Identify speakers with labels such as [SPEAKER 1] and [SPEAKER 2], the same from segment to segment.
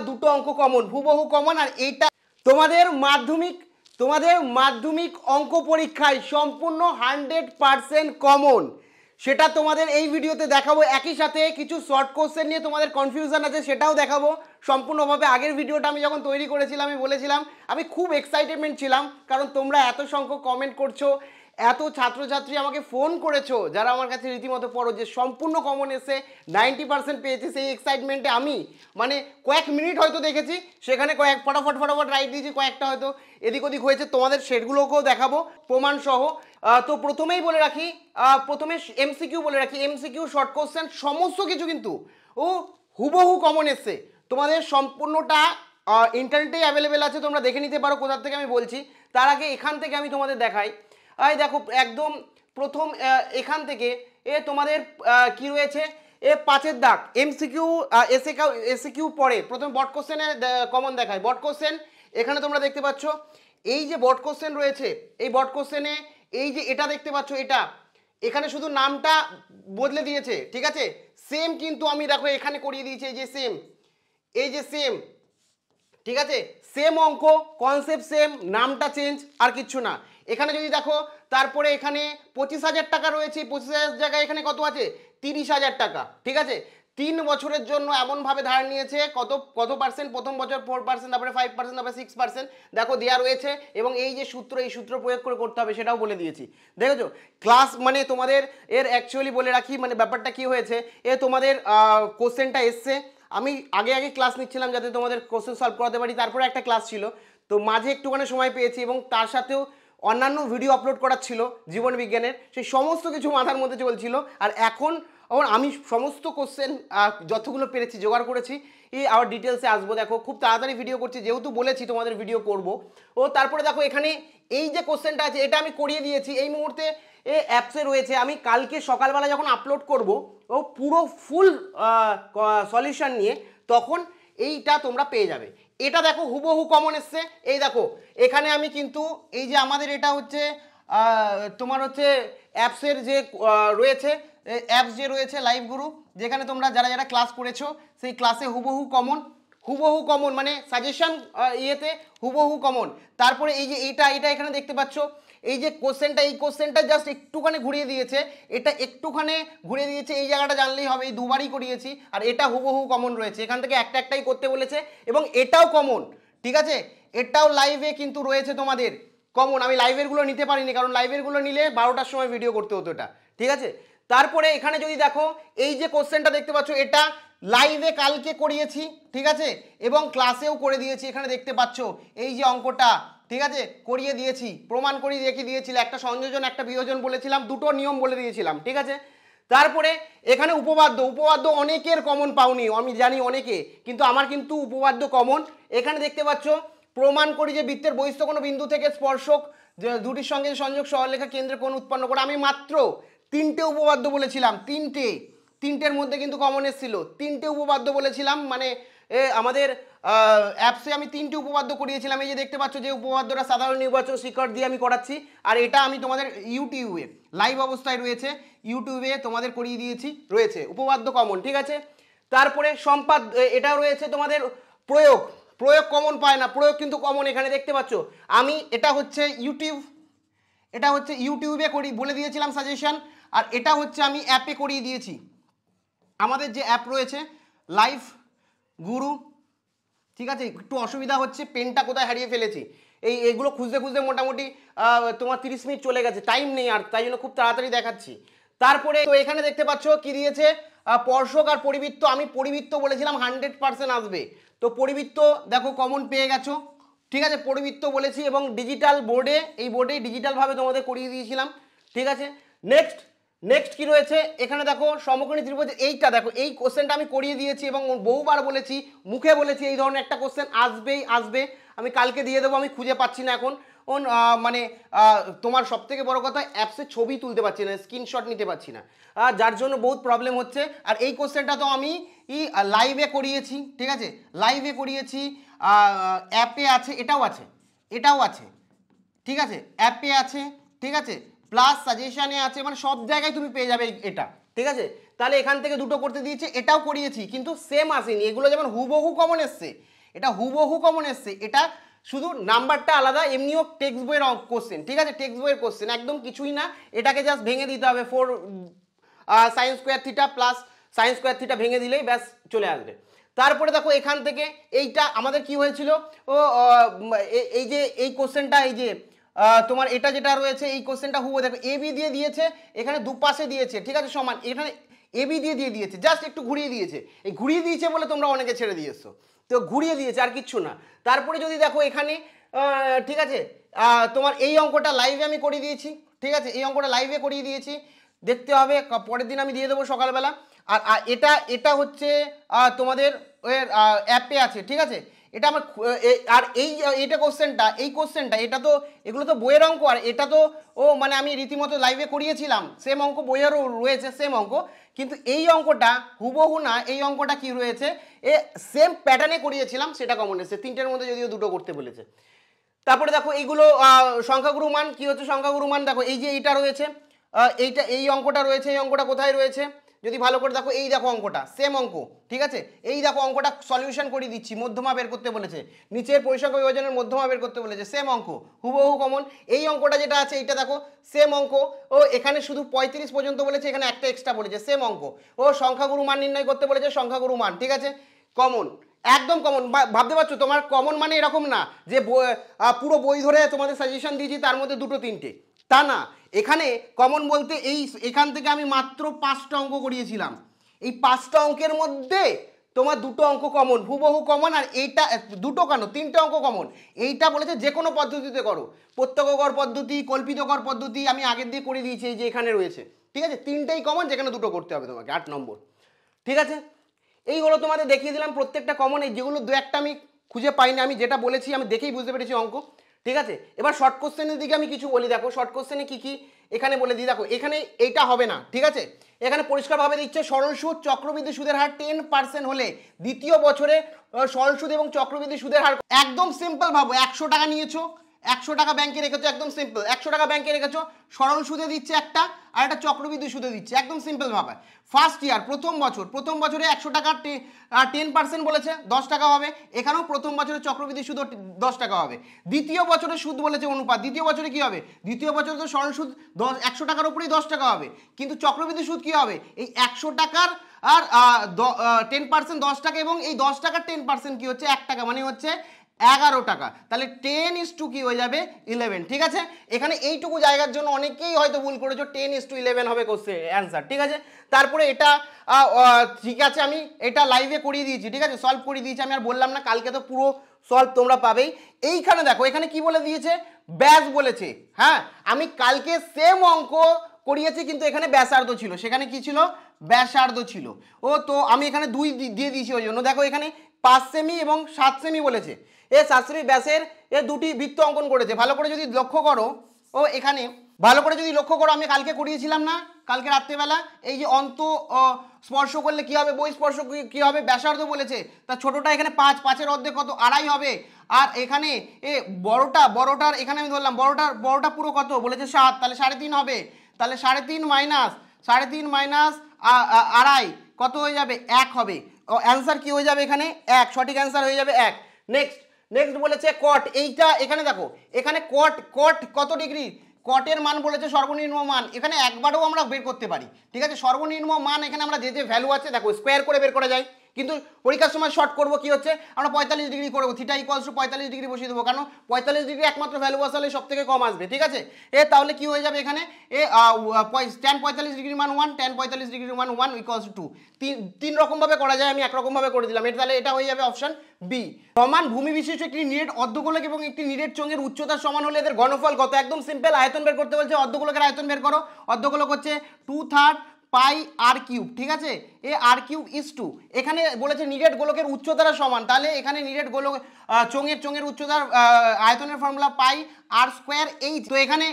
[SPEAKER 1] দুটো অঙ্ক কমন, হুবহু কমন। আর এইটা তোমাদের মাধ্যমিক অঙ্ক পরীক্ষায় সম্পূর্ণ 100% কমন, সেটা তোমাদের এই ভিডিওতে দেখাবো। একই সাথে কিছু শর্ট কোশ্চেন নিয়ে তোমাদের কনফিউশন আছে সেটাও দেখাবো সম্পূর্ণভাবে। আগের ভিডিওটা আমি যখন তৈরি করেছিলাম আমি বলেছিলাম আমি খুব এক্সাইটেডমেন্ট ছিলাম, কারণ তোমরা এত সংখ্যক কমেন্ট করছো, এত ছাত্রছাত্রী আমাকে ফোন করেছো যারা আমার কাছে রীতিমতো পড়ো যে সম্পূর্ণ কমন এসে 90% পেয়েছে। সেই এক্সাইটমেন্টে আমি মানে কয়েক মিনিট হয়তো দেখেছি, সেখানে ফটাফট রাইট দিয়েছি, কয়েকটা হয়তো এদিক ওদিক হয়েছে, তোমাদের সেটগুলোকেও দেখাবো প্রমাণ সহ। তো প্রথমেই বলে রাখি, প্রথমে এমসিকিউ বলে রাখি, এমসিকিউ শর্ট কোশ্চেন সমস্ত কিছু কিন্তু হুবহু কমন এসছে। তোমাদের সম্পূর্ণটা ইন্টারনেটেই অ্যাভেলেবেল আছে, তোমরা দেখে নিতে পারো কোথা থেকে আমি বলছি। তার আগে এখান থেকে আমি তোমাদের দেখাই। এই দেখো একদম প্রথম এখান থেকে তোমাদের কি রয়েছে, 5-এর দাগ এমসিকিউ এসিকিউ পরে প্রথম বট কোশ্চেনে কমন দেখায়। বট কোশ্চেন এখানে তোমরা দেখতে পাচ্ছ, এই যে বট কোশ্চেন রয়েছে, এই বট কোশ্চেনে এই যে এটা দেখতে পাচ্ছ, এটা এখানে শুধু নামটা বদলে দিয়েছে, ঠিক আছে। সেম কিন্তু আমি দেখো এখানে করিয়ে দিয়েছি, এই যে সেম, ঠিক আছে, সেম অঙ্ক, কনসেপ্ট সেম, নামটা চেঞ্জ, আর কিচ্ছু না। এখানে যদি দেখো তারপরে এখানে 25,000 টাকা রয়েছে, 25,000 জায়গায় এখানে কত আছে, 30,000 টাকা, ঠিক আছে। 3 বছরের জন্য এমনভাবে ধার নিয়েছে, কত পার্সেন্ট, প্রথম বছর 4%, তারপরে 5%, তারপরে 6% দেখো দেওয়া রয়েছে। এবং এই যে সূত্র, এই সূত্র প্রয়োগ করে করতে হবে সেটাও বলে দিয়েছি, দেখেছো। ক্লাস মানে তোমাদের এর অ্যাকচুয়ালি বলে রাখি, মানে ব্যাপারটা কি হয়েছে, তোমাদের কোশ্চেনটা এসছে, আমি আগে ক্লাস নিচ্ছিলাম যাতে তোমাদের কোশ্চেন সলভ করাতে পারি, তারপরে একটা ক্লাস ছিল, তো মাঝে একটুখানি সময় পেয়েছি, এবং তার সাথেও অন্যান্য ভিডিও আপলোড করার ছিল জীবন বিজ্ঞানের, সেই সমস্ত কিছু মাথার মধ্যে চলছিল। আর এখন আমি সমস্ত কোশ্চেন যতগুলো পেরেছি জোগাড় করেছি, আবার ডিটেলসে আসবো। দেখো খুব তাড়াতাড়ি ভিডিও করছি, যেহেতু বলেছি তোমাদের ভিডিও করব। তারপরে দেখো এখানে এই যে কোশ্চেনটা আছে এটা আমি করিয়ে দিয়েছি, এই মুহূর্তে অ্যাপসে রয়েছে। আমি কালকে সকালবেলা যখন আপলোড করব পুরো ফুল সলিউশন নিয়ে, তখন এইটা তোমরা পেয়ে যাবে। এটা দেখো হুবহু কমন এসছে, এই দেখো এখানে আমি কিন্তু এই যে আমাদের এটা হচ্ছে তোমার হচ্ছে অ্যাপসের যে রয়েছে, অ্যাপস যে রয়েছে লাইভ গুরু, যেখানে তোমরা যারা ক্লাস করেছো সেই ক্লাসে হুবহু কমন মানে সাজেশন ইয়েতে হুবহু কমন। তারপরে এই যে এইটা এখানে দেখতে পাচ্ছ, এই যে কোশ্চেনটা জাস্ট একটুখানি ঘুরিয়ে দিয়েছে, এটা একটুখানি ঘুরিয়ে দিয়েছে, এই জায়গাটা জানলেই হবে, এই দুবারই করিয়েছি। আর এটা হুবহু কমন রয়েছে, এখান থেকে একটাই করতে বলেছে, এবং এটাও কমন, ঠিক আছে। এটাও লাইভে কিন্তু রয়েছে তোমাদের কমন। আমি লাইভেরগুলো নিতে পারিনি, কারণ লাইভেরগুলো নিলে 12টার সময় ভিডিও করতে হতো এটা, ঠিক আছে। তারপরে এখানে যদি দেখো এই যে কোশ্চেনটা দেখতে পাচ্ছ, এটা লাইভে কালকে করিয়েছি, ঠিক আছে, এবং ক্লাসেও করে দিয়েছি। এখানে দেখতে পাচ্ছ এই যে অঙ্কটা, ঠিক আছে, করিয়ে দিয়েছি, প্রমাণ করিয়ে রেখে দিয়েছিল, একটা সংযোজন একটা বিয়োজন বলেছিলাম, দুটো নিয়ম বলে দিয়েছিলাম, ঠিক আছে। তারপরে এখানে উপপাদ্য অনেকের কমন পাওনি, আমি জানি অনেকে, কিন্তু আমার কিন্তু উপপাদ্য কমন। এখানে দেখতে পাচ্ছ প্রমাণ করি যে বৃত্তের বহিস্থ কোনো বিন্দু থেকে স্পর্শক দুটির সঙ্গে সংযোগ সরলরেখা কেন্দ্রে কোণ উৎপন্ন করে। আমি মাত্র 3টে উপপাদ্য বলেছিলাম, তিনটের মধ্যে কিন্তু কমন এসেছিল, 3টে উপপাদ্য বলেছিলাম, মানে আমাদের অ্যাপসে আমি 3টে উপপাদ্য করিয়েছিলাম। এই যে দেখতে পাচ্ছ যে উপপাদ্যটা সাধারণ নির্বাচন শিক্ষক দিয়ে আমি করাচ্ছি, আর এটা আমি তোমাদের ইউটিউবে লাইভ অবস্থায় রয়েছে, ইউটিউবে তোমাদের করিয়ে দিয়েছি, রয়েছে উপপাদ্য কমন, ঠিক আছে। তারপরে সম্পাদ এটা রয়েছে তোমাদের প্রয়োগ কমন পায় না, প্রয়োগ কিন্তু কমন এখানে দেখতে পাচ্ছ। আমি এটা হচ্ছে ইউটিউবে করি বলে দিয়েছিলাম সাজেশন, আর এটা হচ্ছে আমি অ্যাপে করিয়ে দিয়েছি। আমাদের যে অ্যাপ রয়েছে লাইভ গুরু, ঠিক আছে। একটু অসুবিধা হচ্ছে, পেনটা কোথায় হারিয়ে ফেলেছি, এইগুলো খুঁজতে মোটামুটি তোমার 30 মিনিট চলে গেছে, টাইম নেই আর, তাই জন্য খুব তাড়াতাড়ি দেখাচ্ছি। তারপরে তো এখানে দেখতে পাচ্ছ কি দিয়েছে, স্পর্শক আর পরিবৃত্ত। আমি পরিবৃত্ত বলেছিলাম 100% আসবে, তো পরিবৃত্ত দেখো কমন পেয়ে গেছো, ঠিক আছে। পরিবৃত্ত বলেছি, এবং ডিজিটাল বোর্ডে, এই বোর্ডে ডিজিটালভাবে তোমাদের করিয়ে দিয়েছিলাম, ঠিক আছে। নেক্সট কি রয়েছে এখানে দেখো, সমকোণী ত্রিভুজ, এইটা দেখো, এই কোশ্চেনটা আমি করিয়ে দিয়েছি এবং বহুবার বলেছি, মুখে বলেছি এই ধরনের একটা কোশ্চেন আসবে। আমি কালকে দিয়ে দেবো, আমি খুঁজে পাচ্ছি না এখন, মানে তোমার সব থেকে বড় কথা অ্যাপসে ছবি তুলতে পারছি না, স্ক্রিনশট নিতে পারছি না, যার জন্য বহুত প্রবলেম হচ্ছে। আর এই কোশ্চেনটা তো আমি লাইভে করিয়েছি, ঠিক আছে, লাইভে করিয়েছি, অ্যাপে আছে, এটাও আছে, ঠিক আছে, অ্যাপে আছে, ঠিক আছে, প্লাস সাজেশনে আছে, মানে সব জায়গায় তুমি পেয়ে যাবে এটা, ঠিক আছে। তাহলে এখান থেকে দুটো করতে দিয়েছে, এটাও করিয়েছি, কিন্তু সেম আসেনি, এগুলো যেমন হুবহু কমন এসছে, এটা হুবহু কমন এসছে, এটা শুধু নাম্বারটা আলাদা, এমনিও টেক্সট বইয়ের কোশ্চেন, ঠিক আছে, টেক্সট বইয়ের কোশ্চেন একদম কিছুই না, এটাকে জাস্ট ভেঙে দিতে হবে 4 sine square theta plus sine square theta ভেঙে দিলেই ব্যাস চলে আসবে। তারপরে দেখো এখান থেকে এইটা আমাদের কি হয়েছিল, ও এই যে এই কোশ্চেনটা, এই যে তোমার এটা যেটা রয়েছে এই কোশ্চেনটা হুবহু দেখো এ বি দিয়ে দিয়েছে, এখানে দুপাশে দিয়েছে, ঠিক আছে, সমান, এখানে এ বি দিয়ে দিয়েছে, জাস্ট একটু ঘুরিয়ে দিয়েছে, এই ঘুরিয়ে দিয়েছে বলে তোমরা অনেকে ছেড়ে দিয়েছো, তো ঘুরিয়ে দিয়েছে আর কিচ্ছু না। তারপরে যদি দেখো এখানে ঠিক আছে, তোমার এই অঙ্কটা লাইভে আমি করিয়ে দিয়েছি, ঠিক আছে, এই অঙ্কটা লাইভে করিয়ে দিয়েছি, দেখতে হবে, পরের দিন আমি দিয়ে দেবো সকালবেলা। আর এটা হচ্ছে তোমাদের অ্যাপে আছে, ঠিক আছে, এটা আমার আর এইটা কোশ্চেনটা, এই কোশ্চেনটা, এটা তো এগুলো তো বইয়ের অঙ্ক, আর এটা তো মানে আমি রীতিমতো লাইভে করিয়েছিলাম, সেম অঙ্ক বইয়েরও রয়েছে সেম অঙ্ক, কিন্তু এই অঙ্কটা হুবহু না, এই অঙ্কটা কি রয়েছে সেম প্যাটার্নে করিয়েছিলাম, সেটা কমন এসেছে, 3টের মধ্যে যদিও 2টো করতে বলেছে। তারপরে দেখো এইগুলো সংখ্যাগুরু মান কি হচ্ছে, সংখ্যাগুরু মান দেখো এই যে এইটা রয়েছে, এইটা এই অঙ্কটা রয়েছে, এই অঙ্কটা কোথায় রয়েছে যদি ভালো করে দেখো, এই দেখো অঙ্কটা সেম অঙ্ক, ঠিক আছে, এই দেখো অঙ্কটা সলিউশন করে দিচ্ছি, মধ্যমা বের করতে বলেছে, নিচের পরিসংখ্যা বিভাজনের মধ্যমা বের করতে বলেছে, সেম অঙ্ক হুবহু কমন। এই অঙ্কটা যেটা আছে এইটা দেখো সেম অঙ্ক, ও এখানে শুধু 35 পর্যন্ত বলেছে, এখানে একটা এক্সট্রা বলেছে, সেম অঙ্ক, ও সংখ্যাগুরু মান নির্ণয় করতে বলেছে, সংখ্যাগুরু মান, ঠিক আছে, কমন, একদম কমন। ভাবতে পারছো তোমার কমন মানে এরকম না যে পুরো বই ধরে তোমাদের সাজেশন দিয়েছি তার মধ্যে 2টো 3টে, তা না, এখানে কমন বলতে এখান থেকে আমি মাত্র 5টা অঙ্ক করিয়েছিলাম, এই 5টা অঙ্কের মধ্যে তোমার 2টো অঙ্ক কমন, হুবহু কমন, আর এইটা 2টো কেন 3টে অঙ্ক কমন। এইটা বলেছে যে কোনো পদ্ধতিতে করো, প্রত্যক্ষকর পদ্ধতি, কল্পিতকর পদ্ধতি, আমি আগের দিয়ে করে দিয়েছি, এই যে এখানে রয়েছে, ঠিক আছে, 3টেই কমন, যেখানে 2টো করতে হবে তোমাকে, 8 নম্বর, ঠিক আছে। এইগুলো তোমাদের দেখিয়ে দিলাম প্রত্যেকটা কমন, এই যেগুলো 2-1টা আমি খুঁজে পাইনি, আমি যেটা বলেছি আমি দেখেই বুঝতে পেরেছি অঙ্ক, ঠিক আছে। এবার শর্ট কোশ্চেনের দিকে আমি কিছু বলি, দেখো শর্ট কোশ্চেনে কি কি এখানে বলে দিই, দেখো এখানে এইটা হবে না, ঠিক আছে, এখানে পরিষ্কারভাবে দিচ্ছে সরল সুদ চক্রবৃদ্ধি সুদের হার 10% হলে দ্বিতীয় বছরে সরল সুদ এবং চক্রবৃদ্ধি সুদের হার, একদম সিম্পল ভাবো, 100 টাকা নিয়েছো, 100 টাকা ব্যাংকে রেখেছো, একদম সিম্পল, 100 টাকা ব্যাংকে রেখেছো, সরল সুদে দিচ্ছে একটা, আর একটা চক্রবৃদ্ধি সুদে দিচ্ছে, একদম সিম্পল ভাবে। ফার্স্ট ইয়ার প্রথম বছরে 100 টাকা 10% বলেছে 10 টাকা হবে, এখানেও প্রথম বছরে চক্রবৃদ্ধি সুদ 10 টাকা হবে। দ্বিতীয় বছরে সুদ বলেছে অনুপাত, দ্বিতীয় বছরে কি হবে, দ্বিতীয় বছরে তো সরল সুদ 100 টাকার উপরেই 10 টাকা হবে, কিন্তু চক্রবৃদ্ধি সুদ কি হবে, এই 100 টাকার আর 10% 10 টাকা, এবং এই 10 টাকার 10% কি হচ্ছে 1 টাকা, মানে হচ্ছে 11 টাকা, তাহলে 10:2 কি হয়ে যাবে 11, ঠিক আছে। এখানে এইটুকু জায়গার জন্য অনেকেই হয়তো ভুল করেছো, 10:11 হবে কোশ্চেন অ্যান্সার, ঠিক আছে। তারপরে এটা ঠিক আছে, আমি এটা লাইভে করিয়ে দিয়েছি, ঠিক আছে, সলভ করে দিয়েছি, আমি আর বললাম না, কালকে তো পুরো সলভ তোমরা পাবেই। এইখানে দেখো এখানে কি বলে দিয়েছে, ব্যাস বলেছে, হ্যাঁ আমি কালকে সেম অঙ্ক করিয়েছি, কিন্তু এখানে ব্যাসার্ধ ছিল, সেখানে কি ছিল, ব্যাসার্ধ ছিল, তো আমি এখানে 2 দিয়ে দিয়েছি, ওই জন্য দেখো এখানে 5 সেমি এবং 7 সেমি বলেছে, 7 সেমি ব্যাসের 2টি বৃত্ত অঙ্কন করেছে, ভালো করে যদি লক্ষ্য করো, এখানে ভালো করে যদি লক্ষ্য করো, আমি কালকে করিয়েছিলাম না, কালকে রাত্রেবেলা, এই যে অন্ত স্পর্শ করলে কি হবে, বই স্পর্শ কি হবে, ব্যাসার্ধ বলেছে, তা ছোটটা এখানে 5, 5-এর অর্ধেক কত, 2.5 হবে, আর এখানে বড়টার এখানে আমি ধরলাম বড়টা পুরো কত বলেছে 7, তাহলে 3.5 হবে, তাহলে 3.5 মাইনাস 2.5 কত হয়ে যাবে, 1 হবে, অ্যান্সার কি হয়ে যাবে এখানে 1, সঠিক অ্যান্সার হয়ে যাবে 1। নেক্সট বলেছে কট, এইটা এখানে দেখো, এখানে কট কত ডিগ্রি, কটের মান বলেছে সর্বনিম্ন মান, এখানে একবারও আমরা বের করতে পারি, ঠিক আছে, সর্বনিম্ন মান এখানে আমরা যে ভ্যালু আছে দেখো স্কোয়ার করে বের করা যায়, কিন্তু পরীক্ষার সময় শর্ট করবো কি হচ্ছে, আমরা 45 ডিগ্রি করবো, থিটা ইকুয়ালস টু 45 ডিগ্রি বসিয়ে দেবো, কারণ 45 ডিগ্রি একমাত্র ভ্যালু বসালে সব থেকে কম আসবে, ঠিক আছে। তাহলে কি হয়ে যাবে এখানে, tan 45 ডিগ্রি মান 1, tan 45 ডিগ্রি মান 1 ইকুয়ালস টু 2, তিন রকমভাবে করা যায়, আমি একরকমভাবে করে দিলাম, তাহলে এটা হয়ে যাবে অপশন বি। সমান ভূমি বিশিষ্ট একটি নিরেট অর্ধগোলক এবং একটি নিরেট চোঙের উচ্চতা সমান হলে এদের ঘনফল কত, একদম সিম্পল, আয়তন বের করতে বলছে, অর্ধগোলকের আয়তন বের করো, অর্ধগোলক হচ্ছে 2/3 পাই আর কিউব, ঠিক আছে, আর কিউব ইজ টু, এখানে বলেছে নিরেট গোলকের উচ্চতারা সমান, তাহলে এখানে নিরেট গোলক চোঙের উচ্চতার আয়তনের ফর্মুলা পাই আর স্কোয়ার এইচ, তো এখানে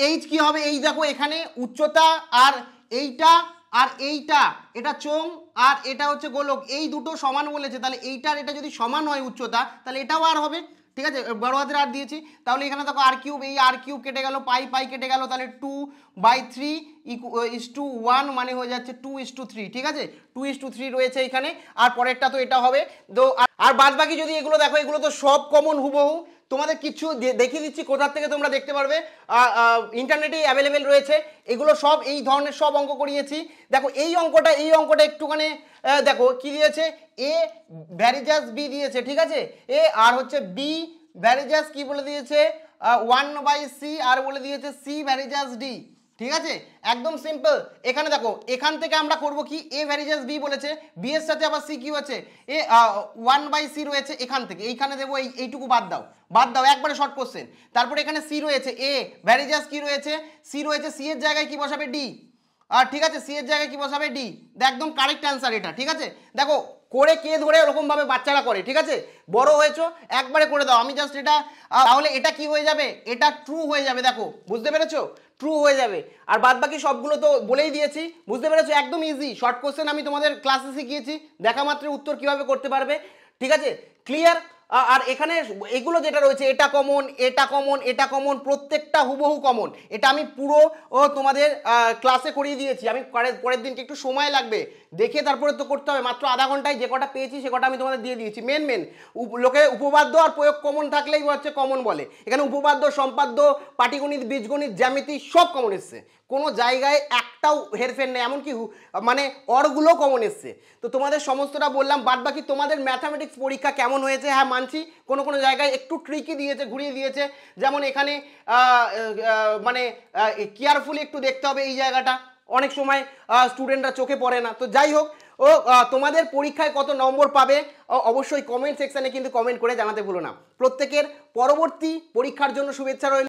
[SPEAKER 1] এইচ কি হবে, এই দেখো এখানে উচ্চতা আর এইটা আর এইটা, এটা চোঙ আর এটা হচ্ছে গোলক, এই দুটো সমান বলেছে, তাহলে এইটার এটা যদি সমান হয় উচ্চতা, তাহলে এটাও আর হবে, ঠিক ঠিক আছে, বড় হাতের আর দিয়েছি, তাহলে এখানে দেখো আর কিউব, এই আর কিউব কেটে গেল, পাই পাই কেটে গেল, তাহলে 2/3 1 মানে হয়ে যাচ্ছে 2:3, ঠিক আছে, 2:3 রয়েছে এখানে। আর পরেরটা তো এটা হবে। তো আর বাদ বাকি যদি এগুলো দেখো, এগুলো তো সব কমন হুবহু, তোমাদের কিছু দেখিয়ে দিচ্ছি কোথার থেকে তোমরা দেখতে পারবে, ইন্টারনেটে অ্যাভেলেবেল রয়েছে, এগুলো সব এই ধরনের সব অঙ্ক করিয়েছি। দেখো এই অঙ্কটা একটুখানি দেখো কি দিয়েছে, এ ভ্যারিজাস বি দিয়েছে, ঠিক আছে, এ আর হচ্ছে বি ভ্যারিজাস কি বলে দিয়েছে 1/c, আর বলে দিয়েছে সি ভ্যারিজাস ডি, ঠিক আছে, একদম সিম্পল। এখানে দেখো এখান থেকে আমরা করব কি, এ ভ্যারিজাস বি বলেছে, বি এর সাথে আবার সি কি আছে, এ 1/c রয়েছে, এখান থেকে এইখানে দেবো, এইটুকু বাদ দাও একবারে শর্ট কোশ্চেন। তারপরে এখানে সি রয়েছে, এ ভ্যারিজাস কি রয়েছে, সি রয়েছে, সি এর জায়গায় কি বসাবে ডি, আর ঠিক আছে, সি এর জায়গায় কি বসাবে ডি, একদম কারেক্ট অ্যান্সার এটা, ঠিক আছে। দেখো করে কে ধরে ওরকম ভাবে বাচ্চারা করে, ঠিক আছে, বড় হয়েছো একবারে করে দাও, আমি জাস্ট এটা, তাহলে এটা কি হয়ে যাবে, এটা ট্রু হয়ে যাবে, দেখো বুঝতে পেরেছো, ট্রু হয়ে যাবে। আর বাদ বাকি সবগুলো তো বলেই দিয়েছি, বুঝতে পেরেছো, একদম ইজি শর্ট কোশ্চেন আমি তোমাদের ক্লাসে শিখিয়েছি, দেখা মাত্র উত্তর কিভাবে করতে পারবে, ঠিক আছে, ক্লিয়ার। আর এখানে এগুলো যেটা রয়েছে, এটা কমন, এটা কমন, এটা কমন, প্রত্যেকটা হুবহু কমন, এটা আমি পুরো তোমাদের ক্লাসে করিয়ে দিয়েছি। আমি পরের দিনকে একটু সময় লাগবে, দেখে তারপরে তো করতে হবে, মাত্র আধা ঘন্টায় যে কটা পেয়েছি সে কটা আমি তোমাদের দিয়ে দিয়েছি। মেন লোকে উপবাদ্য আর প্রয়োগ কমন থাকলেই হচ্ছে কমন বলে, এখানে উপবাদ্য, সম্পাদ্য, পাটিগণিত, বীজগণিত, জ্যামিতি সব কমন এসছে, কোনো জায়গায় একটাও হেরফের নেই, এমনকি মানে অরগুলো কমন এসছে। তো তোমাদের সমস্তটা বললাম, বাদ বাকি তোমাদের ম্যাথামেটিক্স পরীক্ষা কেমন হয়েছে, হ্যাঁ মানছি কোনো জায়গায় একটু ট্রিকি দিয়েছে, ঘুরিয়ে দিয়েছে, যেমন এখানে মানে কেয়ারফুলি একটু দেখতে হবে এই জায়গাটা, অনেক সময় স্টুডেন্টরা চোখে পড়ে না। তো যাই হোক, তোমাদের পরীক্ষায় কত নম্বর পাবে অবশ্যই কমেন্ট সেকশানে কিন্তু কমেন্ট করে জানাতে ভুলো না। প্রত্যেকের পরবর্তী পরীক্ষার জন্য শুভেচ্ছা রইল।